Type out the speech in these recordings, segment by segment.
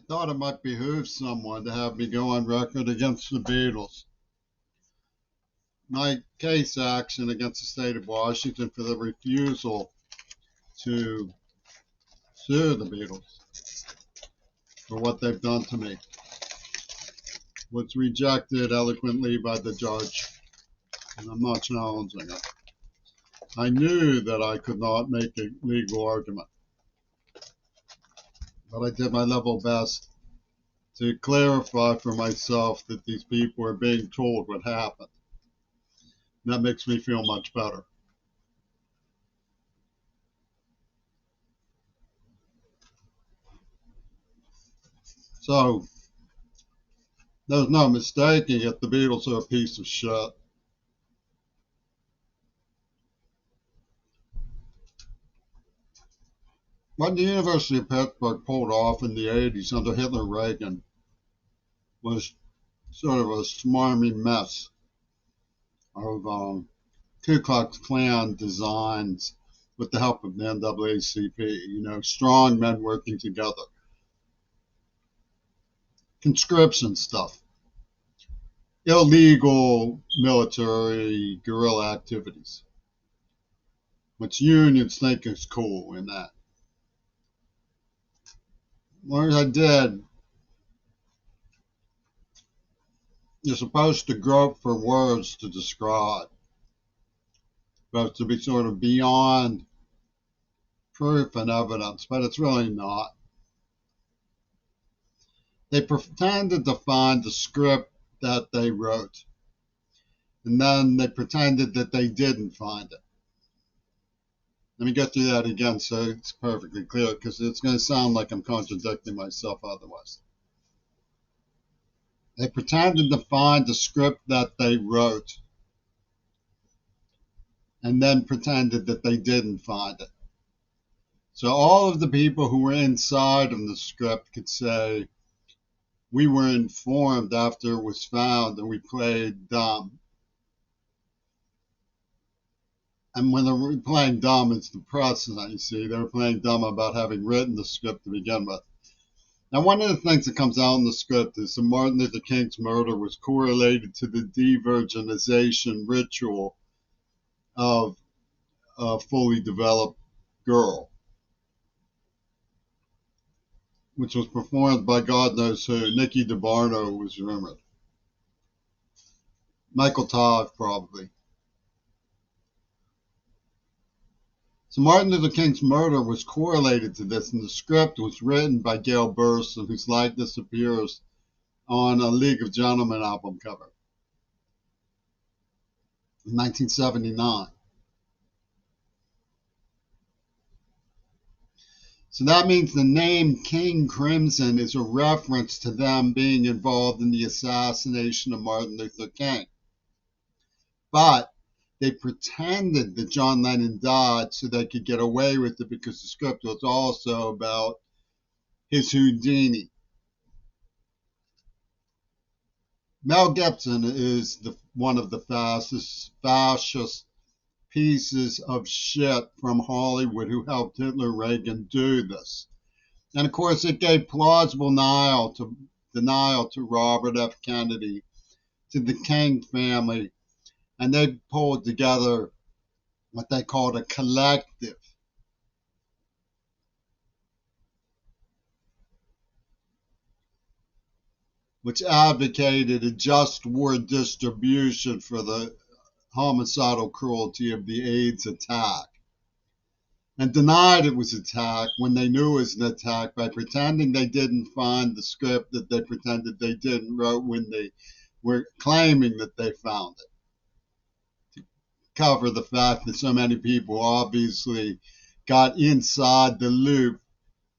thought it might behoove someone to have me go on record against the Beatles. My case action against the state of Washington for the refusal to sue the Beatles for what they've done to me was rejected eloquently by the judge, and I'm not challenging it. I knew that I could not make a legal argument, but I did my level best to clarify for myself that these people are being told what happened. And that makes me feel much better. So there's no mistaking it. The Beatles are a piece of shit. What the University of Pittsburgh pulled off in the 80s under Hitler Reagan was sort of a smarmy mess of Ku Klux Klan designs with the help of the NAACP, strong men working together. Conscription stuff, illegal military guerrilla activities, which unions think is cool in that. What I did, you're supposed to grope for words to describe, supposed to be sort of beyond proof and evidence, but it's really not. They pretended to find the script that they wrote, and then they pretended that they didn't find it. Let me get through that again so it's perfectly clear, because it's going to sound like I'm contradicting myself otherwise. They pretended to find the script that they wrote, and then pretended that they didn't find it. So all of the people who were inside of the script could say, we were informed after it was found and we played dumb. And when they were playing dumb, it's the precedent, you see. They were playing dumb about having written the script to begin with. Now, one of the things that comes out in the script is that Martin Luther King's murder was correlated to the de-virginization ritual of a fully developed girl, which was performed by God knows who. Nikki DeBarno was rumored. Michael Todd, probably. So Martin Luther King's murder was correlated to this, and the script was written by Gail Burson, whose likeness appears on a League of Gentlemen album cover in 1979. So that means the name King Crimson is a reference to them being involved in the assassination of Martin Luther King. But they pretended that John Lennon died so they could get away with it because the script was also about his Houdini. Mel Gibson is one of the fascist pieces of shit from Hollywood who helped Hitler Reagan do this. And of course, it gave plausible denial to Robert F. Kennedy, to the King family, and they pulled together what they called a collective. Which advocated a just war distribution for the homicidal cruelty of the AIDS attack, and denied it was an attack when they knew it was an attack by pretending they didn't find the script that they pretended they didn't wrote when they were claiming that they found it, to cover the fact that so many people obviously got inside the loop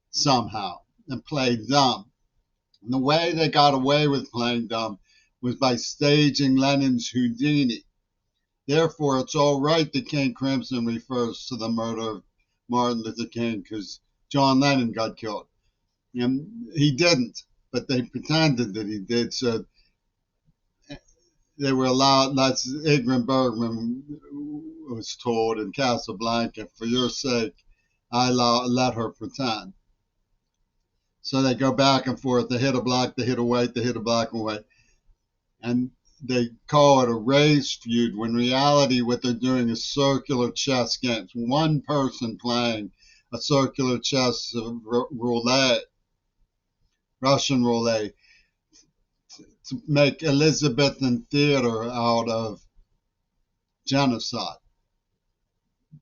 somehow and played dumb. And the way they got away with playing dumb was by staging Lennon's Houdini. Therefore, it's all right that King Crimson refers to the murder of Martin Luther King because John Lennon got killed. And he didn't, but they pretended that he did. So they were allowed, that's Ingrid Bergman was told in Casablanca, for your sake, I let her pretend. So they go back and forth. They hit a black, they hit a white, they hit a black and white. And they call it a race feud, when in reality what they're doing is circular chess games. One person playing a circular chess roulette, Russian roulette, to make Elizabethan theater out of genocide.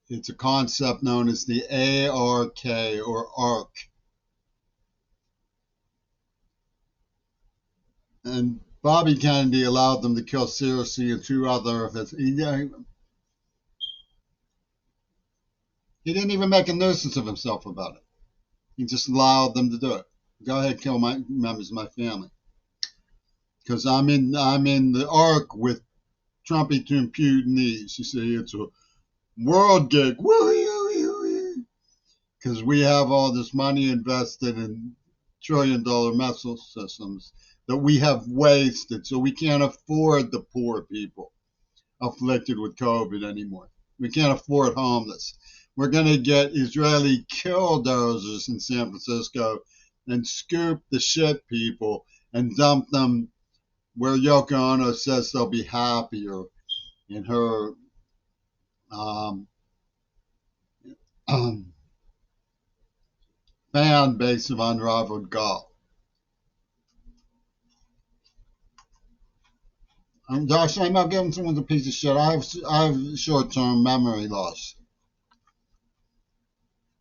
It's a concept known as the ARK, or ARC. And Bobby Kennedy allowed them to kill Searcy and two other of his. He didn't even make a nuisance of himself about it. He just allowed them to do it. Go ahead, kill my members of my family, because I'm in the ARC with Trumpy to impunities. You see, it's a world gig. Because we have all this money invested in trillion-dollar missile systems that we have wasted, so we can't afford the poor people afflicted with COVID anymore. We can't afford homeless. We're going to get Israeli killdozers in San Francisco and scoop the shit people and dump them where Yoko Ono says they'll be happier in her um, fan base of unraveled golf. Josh, I'm not giving someone a piece of shit. I have short-term memory loss.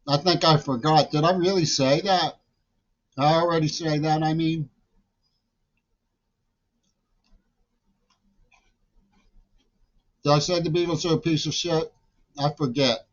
I think I forgot. Did I really say that? I already say that. I mean, did I say the Beatles are a piece of shit? I forget.